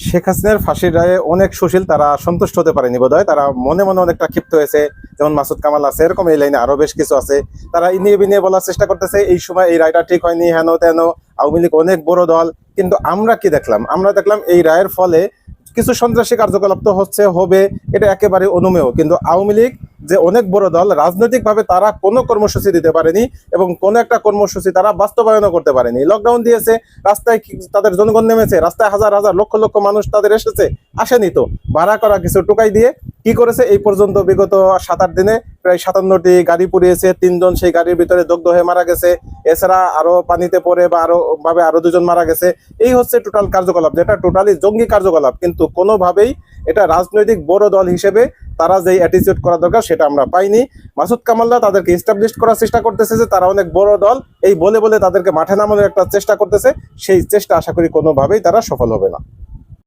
শেখ হাসিনার ফাঁসির রায়ে অনেক সুশীল তারা সন্তুষ্ট হতে পারেনি বোধহয়, তারা মনে মনে অনেকটা ক্ষিপ্ত হয়েছে। যেমন মাসুদ কামাল আছে, এরকম এই লাইনে আরো বেশ কিছু আছে। তারা ইনিয়ে বিনিয়ে বলার চেষ্টা করতেছে এই সময় এই রায়টা ঠিক হয়নি, হেন তেন, আওয়ামী লীগ অনেক বড় দল। কিন্তু আমরা কি দেখলাম? আমরা দেখলাম এই রায়ের ফলে কিছু সন্ত্রাসী কার্যকলাপ তো হচ্ছে, হবে, এটা একেবারে অনুমেয়। কিন্তু আওয়ামী লীগ যে অনেক বড় দল, রাজনৈতিকভাবে তারা কোনো কর্মসূচি দিতে পারেনি এবং কোনো একটা কর্মসূচি তারা বাস্তবায়নও করতে পারেনি। লকডাউন দিয়েছে, রাস্তায় তাদের জনগণ নেমেছে, রাস্তায় হাজার হাজার লক্ষ লক্ষ মানুষ তাদের এসেছে, আসেনি তো। ভাড়া করা কিছু টোকাই দিয়ে কি করেছে এই পর্যন্ত? বিগত 7-8 দিনে প্রায় 57টি গাড়ি পুড়িয়েছে, 3 জন সেই গাড়ির ভিতরে দগ্ধ হয়ে মারা গেছে। এছাড়া আরো পানিতে পড়ে বা আরো 2 জন মারা গেছে। এই হচ্ছে টোটাল কার্যকলাপ, যেটা টোটালি জঙ্গি কার্যকলাপ। কিন্তু কোনোভাবেই এটা রাজনৈতিক বড় দল হিসেবে তারা যে অ্যাটিটিউড করা দরকার সেটা আমরা পাইনি। মাসুদ কামালরা তাদেরকে এস্টাবলিশ করার চেষ্টা করতেছে যে তারা অনেক বড় দল, এই বলে বলে তাদেরকে মাঠে নামানোর একটা চেষ্টা করতেছে। সেই চেষ্টা আশা করি কোনোভাবেই তারা সফল হবে না।